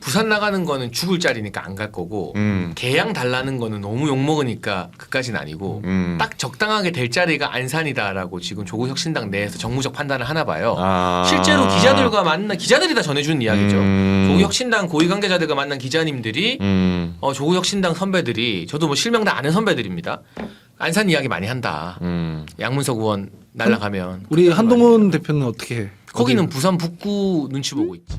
[SPEAKER 2] 부산 나가는 거는 죽을 자리니까 안 갈 거고 개양 달라는 거는 너무 욕 먹으니까 그까지는 아니고 딱 적당하게 될 자리가 안산이다라고 지금 조국 혁신당 내에서 정무적 판단을 하나 봐요. 실제로 기자들과 만난 기자들이 다 전해주는 이야기죠. 조국 혁신당 고위 관계자들과 만난 기자님들이 조국 혁신당 선배들이 저도 뭐 실명 다 아는 선배들입니다. 안산 이야기 많이 한다. 양문석 의원 날라가면
[SPEAKER 3] 우리 한동훈 대표는 어떻게 해?
[SPEAKER 2] 거기는 부산 북구 눈치 보고 있지.